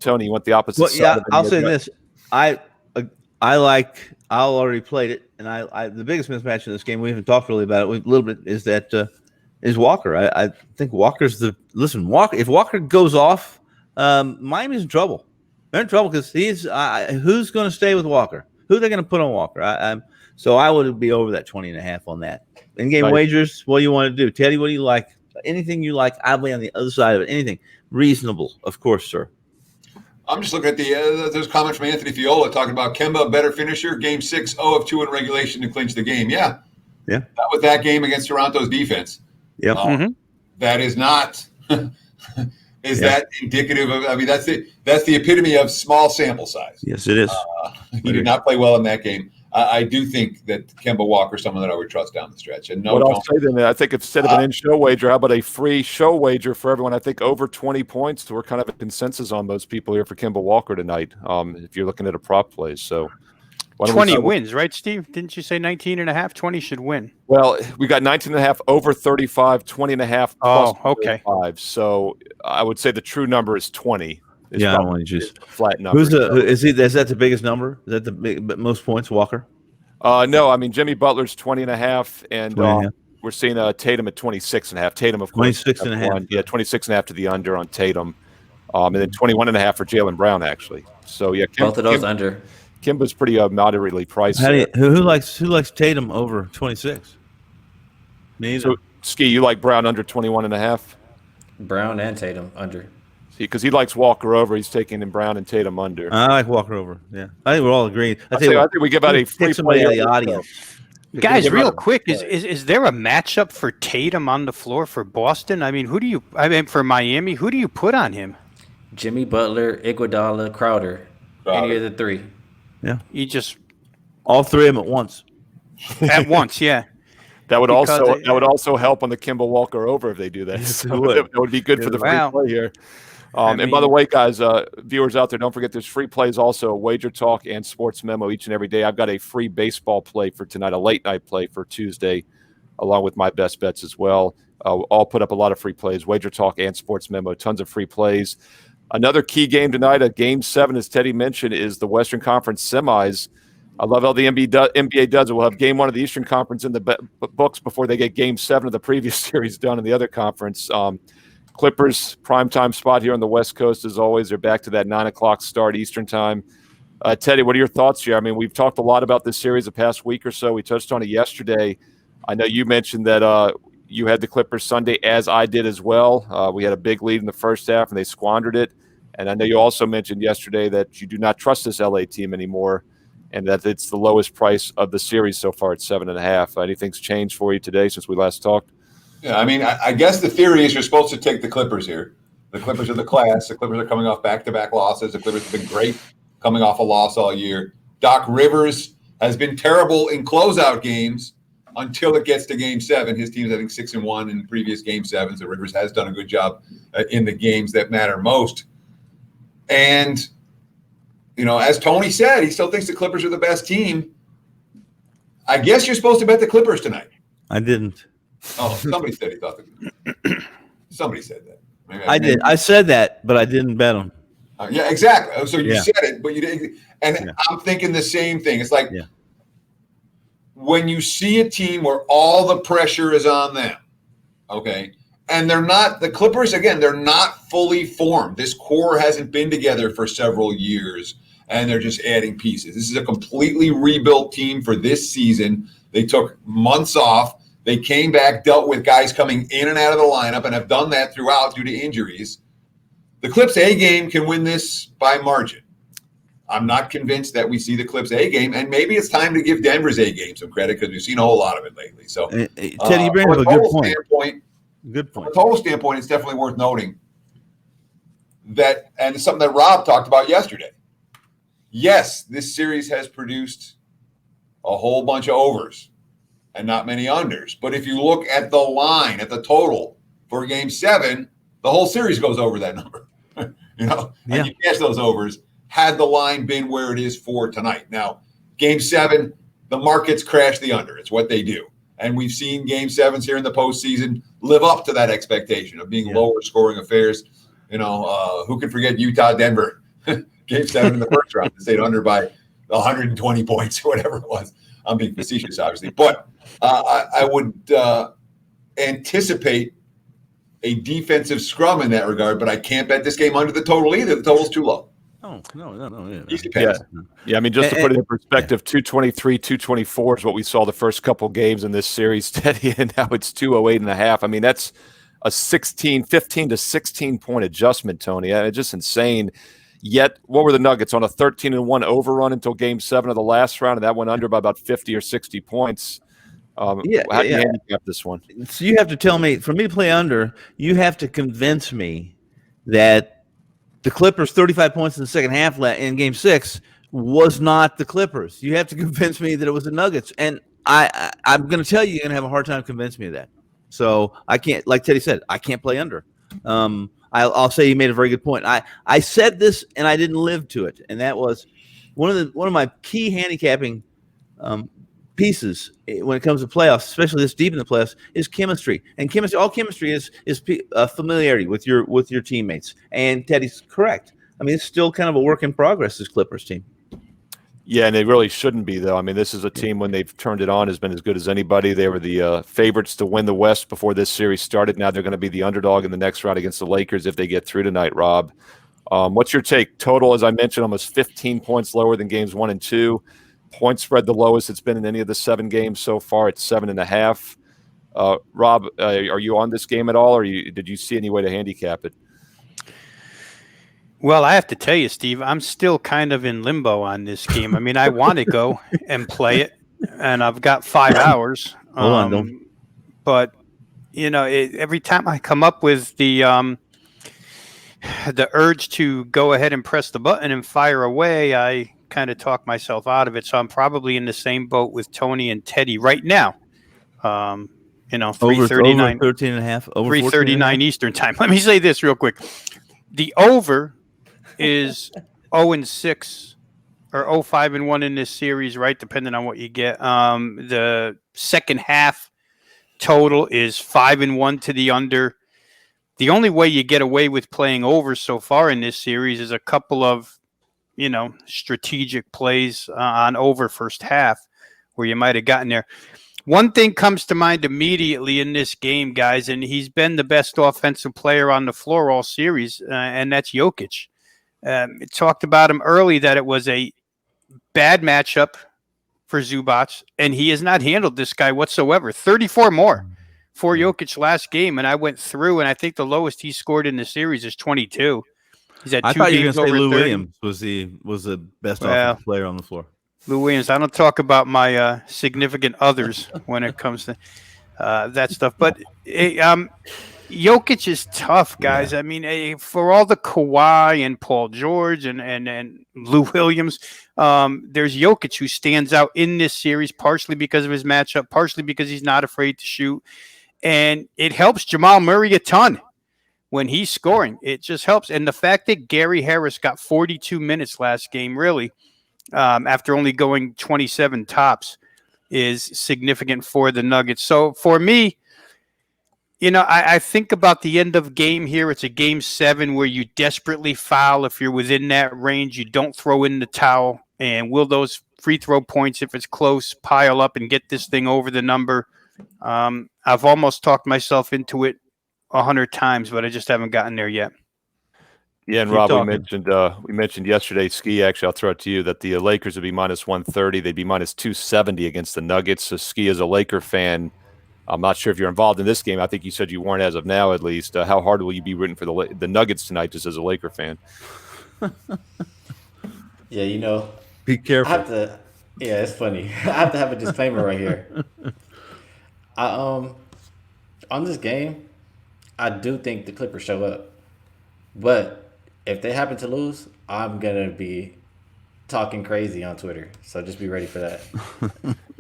Tony, you want the opposite side? Yeah, I'll say this. I already played it, and I the biggest mismatch in this game, we haven't talked really about it a little bit, is that is Walker. I think Walker's Walker. If Walker goes off, Miami's in trouble. They're in trouble because he's who's going to stay with Walker? Who are they going to put on Walker? So I would be over that 20.5 on that. In-game wagers, what do you want to do? Teddy, what do you like? Anything you like, I'll be on the other side of it. Anything reasonable, of course, sir. I'm just looking at there's a comment from Anthony Fiola talking about Kemba, better finisher, game 6, 0 of 2 in regulation to clinch the game. Yeah. That was that game against Toronto's defense. Yeah. That is not that indicative of, I mean, that's the epitome of small sample size. Yes, it is. He did not play well in that game. I do think that Kemba Walker is someone that I would trust down the stretch. And I'll say then, I think instead of an in-show wager, how about a free show wager for everyone? I think over 20 points. We're kind of a consensus on most people here for Kemba Walker tonight. If you're looking at a prop play, so 20 wins, right, Steve? Didn't you say 19.5? 20 should win. Well, we got 19.5 over 35, 20.5 plus 35. So I would say the true number is 20. Yeah, I don't want to just flat number. Is that the biggest number? Is that the most points, Walker? No, I mean Jimmy Butler's 20.5, and we're seeing Tatum at 26.5. Tatum, of course, 26.5. Yeah, 26.5 to the under on Tatum, and then 21.5 for Jaylen Brown actually. So yeah, both of those under. Kimba's pretty moderately priced. Who likes Tatum over 26? Me either. So Ski, you like Brown under 21.5? Brown and Tatum under. Because he likes Walker over, he's taking in Brown and Tatum under. I like Walker over. Yeah, I think we're all agreed. I think we give out a free play of the audience. Guys, real quick, is there a matchup for Tatum on the floor for Boston? I mean, for Miami, who do you put on him? Jimmy Butler, Iguodala, Crowder. Any of the 3. Yeah, you just all 3 of them at once. At once, yeah. That would also help on the Kemba Walker over if they do that. Yes, so that would be good for the free play here. And by the way, guys, viewers out there, don't forget there's free plays also, WagerTalk and Sportsmemo each and every day. I've got a free baseball play for tonight, a late night play for Tuesday, along with my best bets as well. I'll put up a lot of free plays, WagerTalk and Sportsmemo, tons of free plays. Another key game tonight, Game 7, as Teddy mentioned, is the Western Conference semis. I love how the NBA does it. We'll have Game 1 of the Eastern Conference in the books before they get Game 7 of the previous series done in the other conference. Clippers, primetime spot here on the West Coast, as always. They're back to that 9 o'clock start Eastern time. Teddy, what are your thoughts here? I mean, we've talked a lot about this series the past week or so. We touched on it yesterday. I know you mentioned that you had the Clippers Sunday, as I did as well. We had a big lead in the first half, and they squandered it. And I know you also mentioned yesterday that you do not trust this LA team anymore, and that it's the lowest price of the series so far at 7.5. Anything's changed for you today since we last talked? Yeah, I mean, I guess the theory is you're supposed to take the Clippers here. The Clippers are the class. The Clippers are coming off back-to-back losses. The Clippers have been great coming off a loss all year. Doc Rivers has been terrible in closeout games until it gets to Game 7. His team's, I think, 6-1 in previous Game 7s. So Rivers has done a good job in the games that matter most. And, as Tony said, he still thinks the Clippers are the best team. I guess you're supposed to bet the Clippers tonight. I didn't. Oh, somebody said he thought somebody said that. Maybe I did. I said that, but I didn't bet them. Yeah, exactly. So you said it, but you didn't. And I'm thinking the same thing. It's like when you see a team where all the pressure is on them, okay, and they're not, the Clippers, again, they're not fully formed. This core hasn't been together for several years, and they're just adding pieces. This is a completely rebuilt team for this season. They took months off. They came back, dealt with guys coming in and out of the lineup, and have done that throughout due to injuries. The Clips A game can win this by margin. I'm not convinced that we see the Clips A game, and maybe it's time to give Denver's A game some credit because we've seen a whole lot of it lately. So, Teddy, you bring up a good point. Good point. From a total standpoint, it's definitely worth noting that, and it's something that Rob talked about yesterday. Yes, this series has produced a whole bunch of overs and not many unders. But if you look at the line, at the total for Game 7, the whole series goes over that number. And you cash those overs had the line been where it is for tonight. Now, Game 7, the markets crash the under. It's what they do. And we've seen Game 7s here in the postseason live up to that expectation of being lower scoring affairs. Who can forget Utah-Denver? Game 7 in the first round. They stayed under by 120 points or whatever it was. I'm being facetious, obviously. But I would anticipate a defensive scrum in that regard, but I can't bet this game under the total either. The total's too low. Oh, no. Yeah. Easy pass. Yeah, I mean, just to put it in perspective, 223, 224 is what we saw the first couple games in this series, Teddy, and now it's 208.5. I mean, that's a 15 to 16-point adjustment, Tony. It's just insane. Yet, what were the Nuggets on a 13-1 overrun until Game 7 of the last round, and that went under by about 50 or 60 points. How do you handicap this one? So you have to tell me, for me to play under, you have to convince me that the Clippers' 35 points in the second half in Game 6 was not the Clippers. You have to convince me that it was the Nuggets. And I'm going to tell you, you're going to have a hard time convincing me of that. So I can't, like Teddy said, I can't play under. I'll say you made a very good point. I said this and I didn't live to it, and that was one of my key handicapping pieces when it comes to playoffs, especially this deep in the playoffs, is chemistry. And all chemistry is familiarity with your teammates. And Teddy's correct. I mean, it's still kind of a work in progress, this Clippers team. Yeah, and they really shouldn't be, though. I mean, this is a team, when they've turned it on, has been as good as anybody. They were the favorites to win the West before this series started. Now they're going to be the underdog in the next round against the Lakers if they get through tonight, Rob. What's your take? Total, as I mentioned, almost 15 points lower than Games 1 and 2. Point spread the lowest it's been in any of the 7 games so far at 7.5. Rob, are you on this game at all, or did you see any way to handicap it? Well, I have to tell you, Steve, I'm still kind of in limbo on this game. I mean, I want to go and play it, and I've got 5 hours. Hold on, don't. But every time I come up with the urge to go ahead and press the button and fire away, I kind of talk myself out of it. So I'm probably in the same boat with Tony and Teddy right now. 3:39, 13.5, over 3:39 Eastern time. Let me say this real quick: the over is 0-6 or 0-5-1 in this series, right? Depending on what you get. The second half total is 5-1 to the under. The only way you get away with playing over so far in this series is a couple of strategic plays on over first half where you might have gotten there. One thing comes to mind immediately in this game, guys, and he's been the best offensive player on the floor all series, and that's Jokic. It talked about him early that it was a bad matchup for Zubac, and he has not handled this guy whatsoever. 34 more for Jokic last game, and I went through, and I think the lowest he scored in the series is 22. He's had I 2 thought you were games going to say over Lou 30. Williams was the best Well, offensive player on the floor. Lou Williams. I don't talk about my significant others when it comes to that stuff. But Jokic is tough, guys. Yeah. I mean, for all the Kawhi and Paul George and Lou Williams, there's Jokic who stands out in this series, partially because of his matchup, partially because he's not afraid to shoot. And it helps Jamal Murray a ton when he's scoring. It just helps. And the fact that Gary Harris got 42 minutes last game, really, after only going 27 tops, is significant for the Nuggets. So for me, I think about the end of game here. It's a game 7 where you desperately foul. If you're within that range, you don't throw in the towel. And will those free throw points, if it's close, pile up and get this thing over the number? I've almost talked myself into it 100 times, but I just haven't gotten there yet. Yeah, and Keep Rob, talking. we mentioned yesterday, Ski, actually, I'll throw it to you, that the Lakers would be minus 130. They'd be minus 270 against the Nuggets. So, Ski, as a Laker fan, I'm not sure if you're involved in this game. I think you said you weren't as of now, at least. How hard will you be rooting for the Nuggets tonight, just as a Laker fan? Yeah, Be careful. I have to. Yeah, it's funny. I have to have a disclaimer right here. On this game, I do think the Clippers show up, but if they happen to lose, I'm gonna be talking crazy on Twitter. So just be ready for that.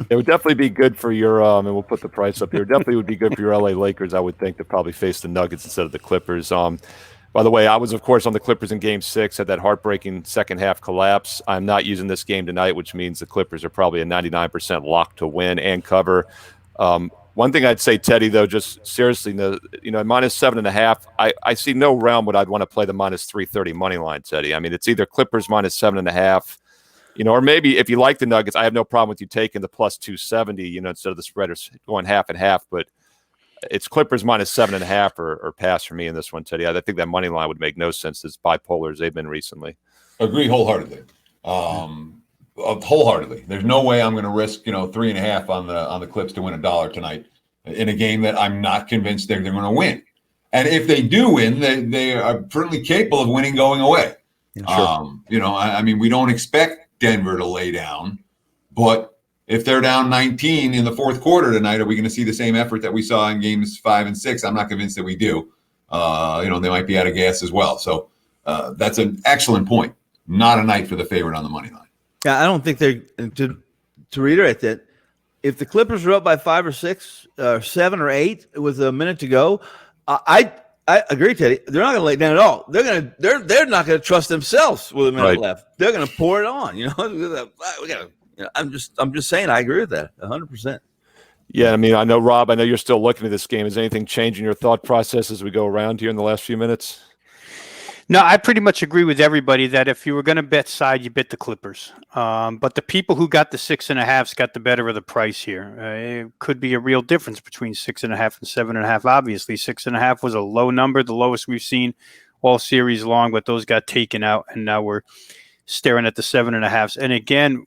It would definitely be good for your and we'll put the price up here. Definitely would be good for your LA Lakers, I would think, to probably face the Nuggets instead of the Clippers. By the way, I was, of course, on the Clippers in Game 6, had that heartbreaking second half collapse. I'm not using this game tonight, which means the Clippers are probably a 99% lock to win and cover. One thing I'd say, Teddy, though, just seriously, minus 7.5, I see no realm would I'd want to play the minus 330 money line, Teddy. I mean, it's either Clippers minus 7.5, or maybe if you like the Nuggets, I have no problem with you taking the plus 270, instead of the spread or going half and half, but it's Clippers minus 7.5 or pass for me in this one, Teddy. I think that money line would make no sense as bipolar as they've been recently. Agree wholeheartedly. Wholeheartedly. There's no way I'm going to risk 3.5 on the Clips to win $1 tonight in a game that I'm not convinced they're going to win. And if they do win, they are certainly capable of winning going away. Yeah, sure. I mean, we don't expect Denver to lay down, but if they're down 19 in the fourth quarter tonight, are we going to see the same effort that we saw in games 5 and 6? I'm not convinced that we do. They might be out of gas as well. So that's an excellent point. Not a night for the favorite on the money line. Yeah, I don't think they're to reiterate that. If the Clippers are up by 5 or 6, or 7 or 8 with a minute to go, I agree, Teddy. They're not going to lay down at all. They're not going to trust themselves with a minute left. They're going to pour it on. We got. I'm just saying. I agree with that 100%. Yeah, I mean, I know, Rob. I know you're still looking at this game. Is anything changing your thought process as we go around here in the last few minutes? No, I pretty much agree with everybody that if you were going to bet side, you bet the Clippers. But the people who got the 6.5s got the better of the price here. It could be a real difference between 6.5 and 7.5. Obviously, 6.5 was a low number, the lowest we've seen all series long, but those got taken out, and now we're staring at the 7.5s. And again,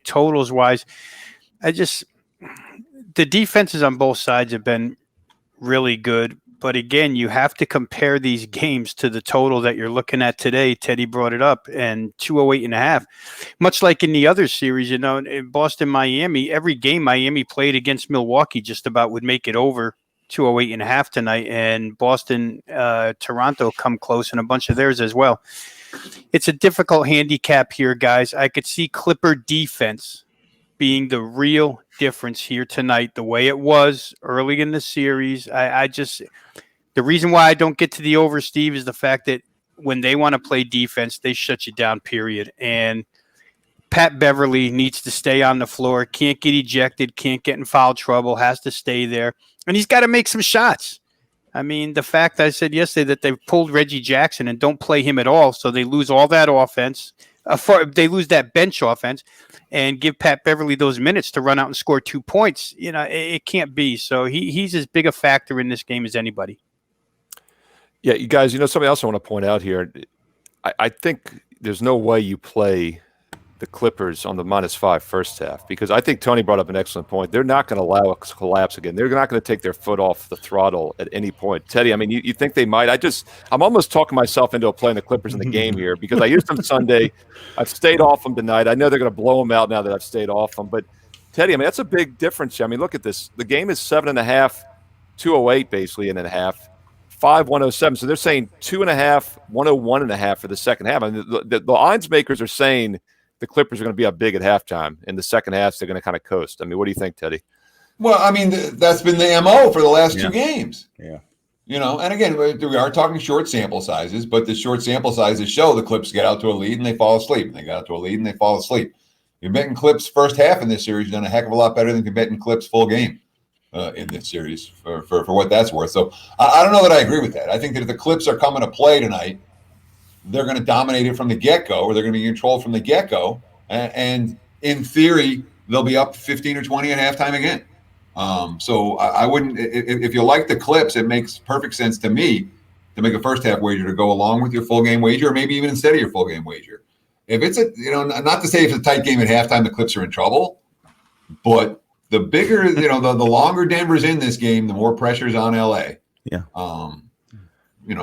totals wise, the defenses on both sides have been really good. But again, you have to compare these games to the total that you're looking at today. Teddy brought it up, and 208.5. Much like in the other series, in Boston, Miami, every game Miami played against Milwaukee just about would make it over 208.5 tonight, and Boston, Toronto come close, and a bunch of theirs as well. It's a difficult handicap here, guys. I could see Clipper defense being the real difference here tonight, the way it was early in the series. The reason why I don't get to the over, Steve, is the fact that when they want to play defense, they shut you down, period. And Pat Beverly needs to stay on the floor, can't get ejected, can't get in foul trouble, has to stay there. And he's got to make some shots. I mean, the fact I said yesterday that they pulled Reggie Jackson and don't play him at all, so they lose all that offense. They lose that bench offense and give Pat Beverly those minutes to run out and score 2 points. It can't be. So he's as big a factor in this game as anybody. Yeah, you guys, something else I want to point out here. I think there's no way you play the Clippers on the -5 first half, because I think Tony brought up an excellent point. They're not going to allow a collapse again. They're not going to take their foot off the throttle at any point. Teddy, I mean, you think they might? I'm almost talking myself into playing the Clippers in the game here because I used them Sunday. I've stayed off them tonight. I know they're going to blow them out now that I've stayed off them. But, Teddy, I mean, that's a big difference. I mean, look at this. The game is 7.5, 208 basically in a half. 5, 107. So they're saying 2.5, 101.5 for the second half. I mean, the odds makers are saying the Clippers are going to be up big at halftime. In the second half, they're going to kind of coast. I mean, what do you think, Teddy? Well, I mean, that's been the MO for the last two games. Yeah. You know, and again, we are talking short sample sizes, but the short sample sizes show the Clips get out to a lead and they fall asleep. And they got out to a lead and they fall asleep. You're betting Clips first half in this series, you've done a heck of a lot better than you're betting Clips full game in this series for what that's worth. So I don't know that I agree with that. I think that if the Clips are coming to play tonight, they're going to dominate it from the get-go, or they're going to be controlled from the get-go. And in theory, they'll be up 15 or 20 at halftime again. So I wouldn't – if you like the Clips, it makes perfect sense to me to make a first-half wager to go along with your full-game wager, or maybe even instead of your full-game wager. If it's not to say if it's a tight game at halftime, the Clips are in trouble, but the bigger, the longer Denver's in this game, the more pressure's on LA. Yeah.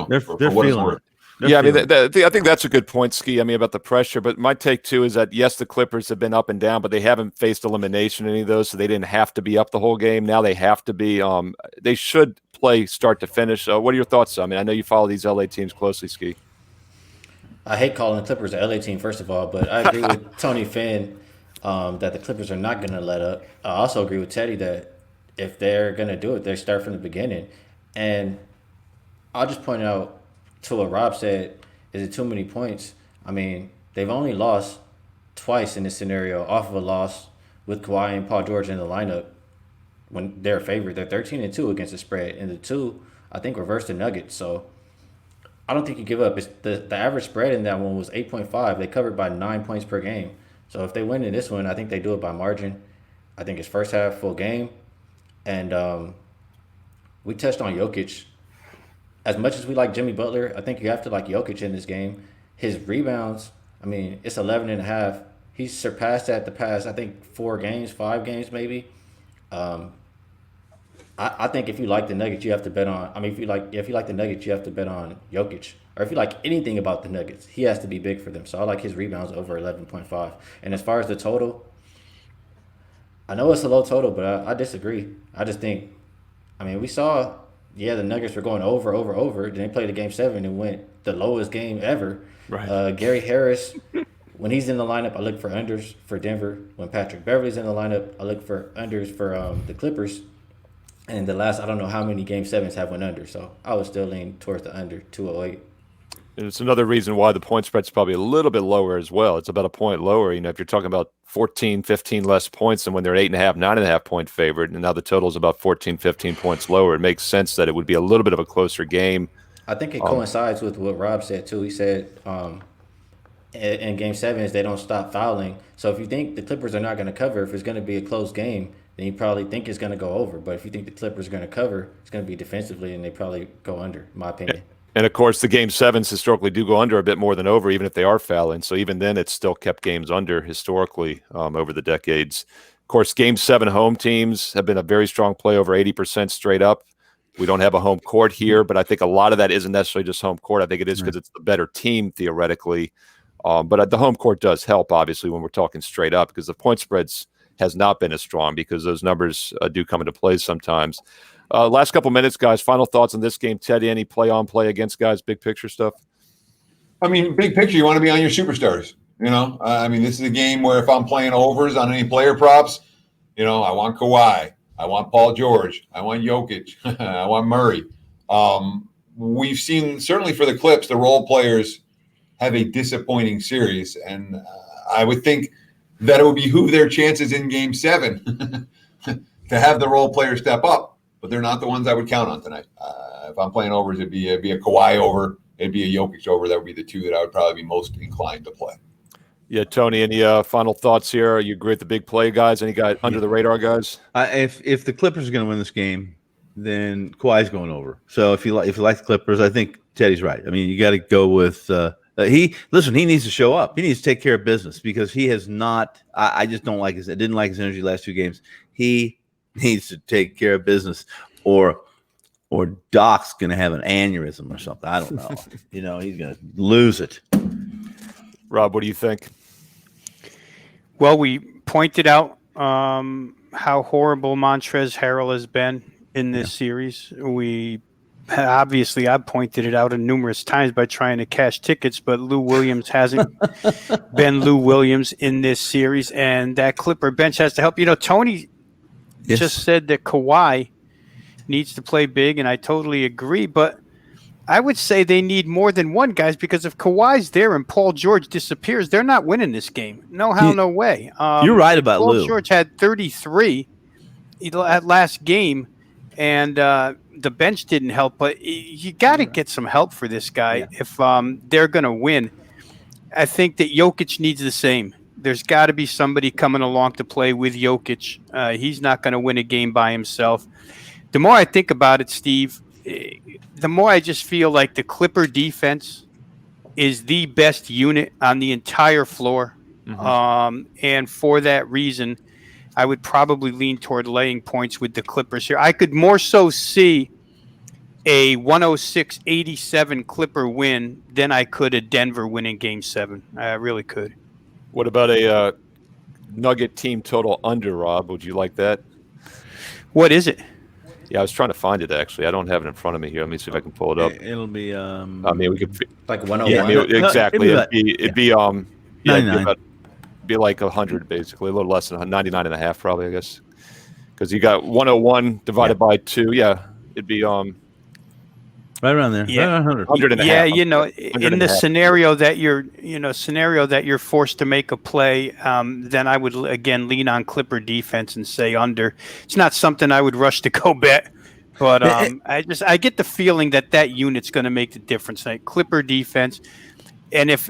They're feeling it. Yeah, I mean, I think that's a good point, Ski. I mean, about the pressure. But my take, too, is that, yes, the Clippers have been up and down, but they haven't faced elimination in any of those, so they didn't have to be up the whole game. Now they have to be. They should play start to finish. What are your thoughts? I mean, I know you follow these LA teams closely, Ski. I hate calling the Clippers an LA team, first of all, but I agree with Tony Finn that the Clippers are not going to let up. I also agree with Teddy that if they're going to do it, they start from the beginning. And I'll just point out to what Rob said, is it too many points? I mean, they've only lost twice in this scenario off of a loss with Kawhi and Paul George in the lineup when they're favored. They're 13-2 against the spread. And the two, I think, reversed the Nuggets. So I don't think you give up. It's the average spread in that one was 8.5. They covered by 9 points per game. So if they win in this one, I think they do it by margin. I think it's first half, full game. And we touched on Jokic. As much as we like Jimmy Butler, I think you have to like Jokic in this game. His rebounds, I mean, it's 11.5. He's surpassed that the past, I think, 5 games maybe. I think if you like the Nuggets, you have to bet on. I mean, if you like the Nuggets, you have to bet on Jokic. Or if you like anything about the Nuggets, he has to be big for them. So I like his rebounds over 11.5. And as far as the total, I know it's a low total, but I disagree. I just think, I mean, we saw. Yeah, the Nuggets were going over. Then they played a game 7 and went the lowest game ever. Right. Gary Harris, when he's in the lineup, I look for unders for Denver. When Patrick Beverly's in the lineup, I look for unders for the Clippers. And the last, I don't know how many game 7s have went under. So I would still lean towards the under 208. And it's another reason why the point spread's probably a little bit lower as well. It's about a point lower. If you're talking about 14, 15 less points than when they're 8.5, 9.5 point favorite, and now the total is about 14, 15 points lower, it makes sense that it would be a little bit of a closer game. I think it coincides with what Rob said, too. He said in game 7s, they don't stop fouling. So if you think the Clippers are not going to cover, if it's going to be a close game, then you probably think it's going to go over. But if you think the Clippers are going to cover, it's going to be defensively, and they probably go under, in my opinion. And, of course, the game 7s historically do go under a bit more than over, even if they are fouling. So even then, it's still kept games under historically over the decades. Of course, game 7 home teams have been a very strong play, over 80% straight up. We don't have a home court here, but I think a lot of that isn't necessarily just home court. I think it is because it's the better team, theoretically. But the home court does help, obviously, when we're talking straight up, because the point spreads has not been as strong because those numbers do come into play sometimes. Last couple minutes, guys. Final thoughts on this game. Teddy, any play on, play against, guys? Big picture stuff. I mean, big picture, you want to be on your superstars. I mean, this is a game where if I'm playing overs on any player props, I want Kawhi, I want Paul George, I want Jokic, I want Murray. We've seen, certainly for the Clips, the role players have a disappointing series, and I would think that it would behoove their chances in game 7 to have the role players step up. But they're not the ones I would count on tonight. If I'm playing overs, it'd be a Kawhi over, it'd be a Jokic over. That would be the two that I would probably be most inclined to play. Yeah, Tony, any final thoughts here? You agree with the big play, guys? Any guys under the radar, guys? If the Clippers are going to win this game, then Kawhi's going over. So if you like the Clippers, I think Teddy's right. I mean, you got to go with a He needs to show up. He needs to take care of business because he has not. I just don't like I didn't like his energy last 2 games. He needs to take care of business, or Doc's going to have an aneurysm or something. I don't know. He's going to lose it. Rob, what do you think? Well, we pointed out how horrible Montrezl Harrell has been in this series. Obviously, I've pointed it out numerous times by trying to cash tickets, but Lou Williams hasn't been Lou Williams in this series, and that Clipper bench has to help. Tony just said that Kawhi needs to play big, and I totally agree, but I would say they need more than one, guys, because if Kawhi's there and Paul George disappears, they're not winning this game. No how, no way. You're right about Paul Lou. George had 33 at last game, and the bench didn't help, but you got to get some help for this guy if they're going to win. I think that Jokic needs the same. There's got to be somebody coming along to play with Jokic. He's not going to win a game by himself. The more I think about it, Steve, the more I just feel like the Clipper defense is the best unit on the entire floor. And for that reason, I would probably lean toward laying points with the Clippers here. I could more so see a 106-87 Clipper win than I could a Denver winning Game 7. I really could. What about a Nugget team total under, Rob? Would you like that? What is it? Yeah, I was trying to find it, actually. I don't have it in front of me here. Let me see if I can pull it up. It'll be I mean, we could like 101. Yeah, exactly. It'd be like 100, basically, a little less than 99 and a half, probably, I guess, because you got 101 divided by 2. Yeah, it'd be right around there. Yeah, right around 100 and a yeah. half. In the scenario that you're forced to make a play, then I would again lean on Clipper defense and say under. It's not something I would rush to go bet, but I get the feeling that unit's going to make the difference. Like Clipper defense, and if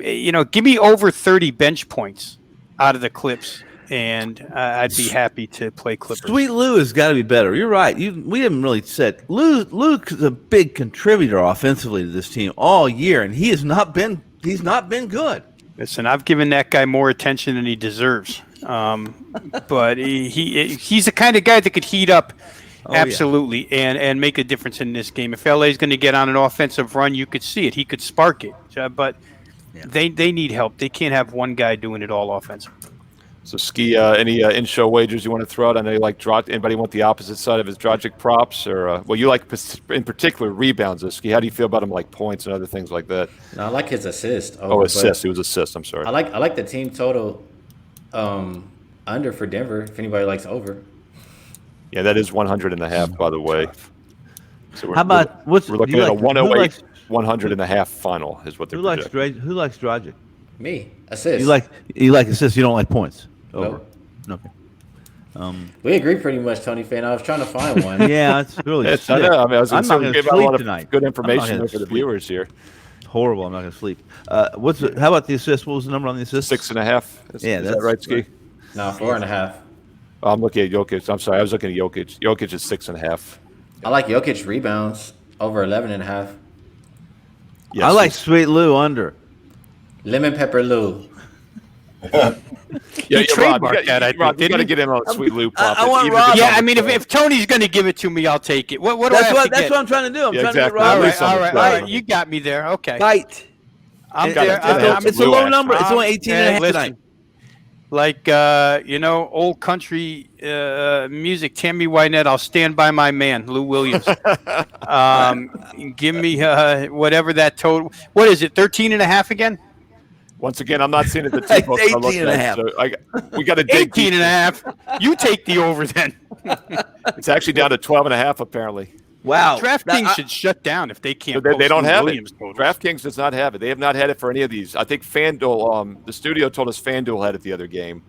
give me over 30 bench points out of the Clips, and I'd be happy to play Clippers. Sweet Lou has got to be better. You're right. We haven't really said Luke's a big contributor offensively to this team all year, and he's not been good. Listen, I've given that guy more attention than he deserves. But he's the kind of guy that could heat up absolutely and make a difference in this game. If LA is going to get on an offensive run, you could see it. He could spark it, but. Yeah. They need help. They can't have one guy doing it all offensive. So, Ski, any in-show wagers you want to throw out? I know you like anybody want the opposite side of his Dragic props? Or, you like, in particular, rebounds, Ski. How do you feel about him, like points and other things like that? No, I like his assist. Assist. It was assist. I'm sorry. I like the team total under for Denver, if anybody likes over. Yeah, that is 100 and a half, by the way. So how about we're looking at a 108, 100 and a half final is what they're projecting. Who likes Dragic? Me. Assist. You like assists. You don't like points. Over. Nope. Okay. We agree pretty much, Tony Fan. I was trying to find one. Yeah, it's really. I know. I mean, I was I'm not going to sleep tonight. Good information for the viewers here. It's horrible. I'm not going to sleep. How about the assist? What was the number on the assist? 6.5. Is that right, Ski? No, 4.5. I'm looking at Jokic. I'm sorry. I was looking at Jokic. Jokic is 6.5. I like Jokic rebounds over 11.5. Yes, I like Sweet Lou under. Lemon Pepper Lou. He trademarked that. I think. You got to get in on a Sweet Lou prop. I want Rob. Yeah, I mean, if Tony's going to give it to me, I'll take it. What do I have to get? That's what I'm trying to do. I'm trying exactly. to get Rob. All right. You got me there. Okay. Fight. I'm there. It's a low number. It's only 18.5 tonight. Like, old country music, Tammy Wynette, I'll stand by my man, Lou Williams. Give me whatever that total. What is it, 13.5 again? Once again, I'm not seeing it. The team 18.5. So we got to dig 18.5. You take the over then. It's actually down to 12.5 apparently. Wow. DraftKings should shut down if they can't. They don't have Williams it. totals. DraftKings does not have it. They have not had it for any of these. I think FanDuel, the studio told us FanDuel had it the other game.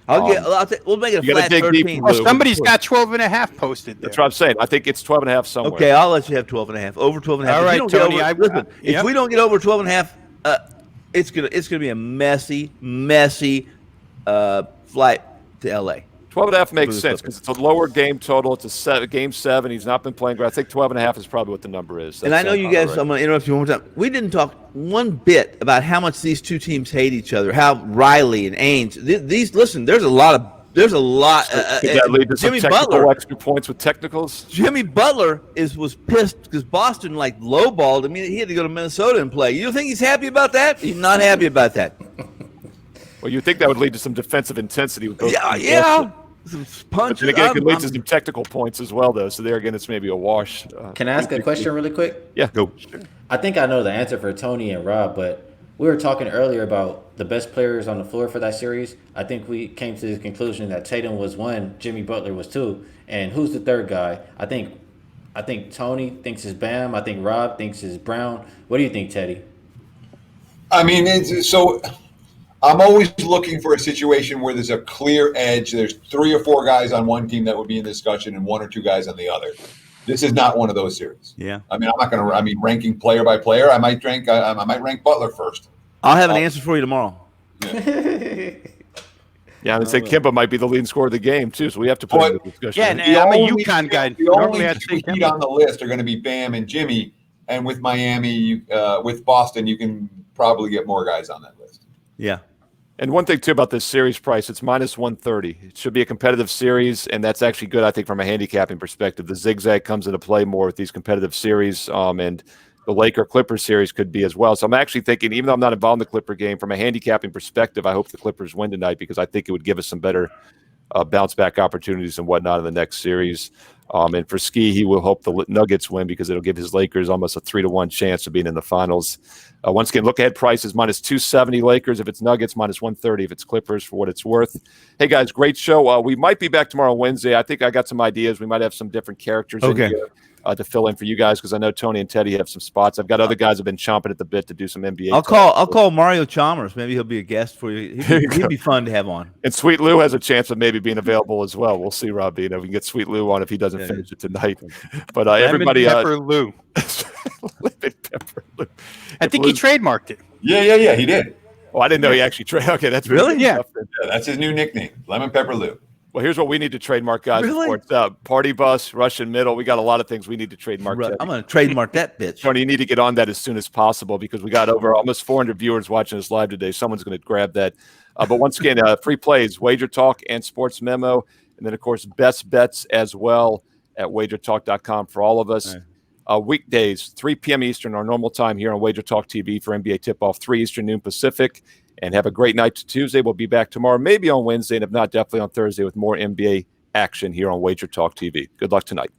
We'll make it a flat 13. Well, somebody's got 12.5 posted there. That's what I'm saying. I think it's 12.5 somewhere. Okay, I'll let you have 12.5. Over 12.5. All right, Tony. If we don't get over 12.5, it's gonna be a messy flight to LA. 12.5 makes sense because it's a lower game total. It's a game 7. He's not been playing great. I think 12.5 is probably what the number is. And I know you guys, I'm going to interrupt you one more time. We didn't talk one bit about how much these two teams hate each other, how Riley and Ainge, listen, there's a lot. Could that lead to some Jimmy technical Butler, extra points with technicals? Jimmy Butler was pissed because Boston lowballed him. He had to go to Minnesota and play. You don't think he's happy about that? He's not happy about that. Well, you think that would lead to some defensive intensity with those? Yeah. Some punches. But again, it could lead to some technical points as well, though. So there again, it's maybe a wash. Can I ask a question really quick? Yeah, go. I think I know the answer for Tony and Rob, but we were talking earlier about the best players on the floor for that series. I think we came to the conclusion that Tatum was 1, Jimmy Butler was 2, and who's the third guy? I think Tony thinks it's Bam. I think Rob thinks it's Brown. What do you think, Teddy? I mean, I'm always looking for a situation where there's a clear edge. There's 3 or 4 guys on one team that would be in discussion and 1 or 2 guys on the other. This is not one of those series. Yeah. I mean, I'm not going to. I mean, ranking player by player, I might rank Butler first. I'll have an answer for you tomorrow. Yeah, and say Kemba might be the leading scorer of the game too, so we have to put in the discussion. Yeah, and I'm a UConn guy. The only Normally I'd two say heat Kemba. on the list are going to be Bam and Jimmy, and with Miami, with Boston, you can probably get more guys on that list. Yeah. And one thing too about this series price, it's minus 130. It should be a competitive series, and that's actually good, I think, from a handicapping perspective. The zigzag comes into play more with these competitive series, and the Laker-Clippers series could be as well. So I'm actually thinking, even though I'm not involved in the Clipper game, from a handicapping perspective, I hope the Clippers win tonight because I think it would give us some better bounce-back opportunities and whatnot in the next series. And for Ski, he will hope the Nuggets win because it'll give his Lakers almost a 3-1 chance of being in the finals. Once again, look ahead prices minus 270 Lakers if it's Nuggets, minus 130 if it's Clippers for what it's worth. Hey, guys, great show. We might be back tomorrow Wednesday. I think I got some ideas. We might have some different characters in here to fill in for you guys because I know Tony and Teddy have some spots. I've got other guys who have been chomping at the bit to do some NBA. I'll call Mario Chalmers. Maybe he'll be a guest for you. He'd be fun to have on. And Sweet Lou has a chance of maybe being available as well. We'll see, Robbie. We can get Sweet Lou on if he doesn't finish it tonight. But everybody, Pepper Lou. Lemon Pepper Lou. I think he trademarked it. Yeah, he did. Oh, I didn't know he actually traded. Okay, that's Really? Yeah. That's his new nickname, Lemon Pepper Lou. Well, here's what we need to trademark, guys. Really? It's Party Bus, Russian Middle. We got a lot of things we need to trademark. Right. I'm going to trademark that bitch. Tony, you need to get on that as soon as possible because we got over almost 400 viewers watching us live today. Someone's going to grab that. But once again, free plays, WagerTalk and SportsMemo. And then, of course, best bets as well at WagerTalk.com for all of us. Right. Weekdays, 3 p.m. Eastern, our normal time here on WagerTalk TV for NBA tip-off, 3 Eastern, noon Pacific. And have a great night to Tuesday. We'll be back tomorrow, maybe on Wednesday, and if not, definitely on Thursday with more NBA action here on WagerTalk TV. Good luck tonight.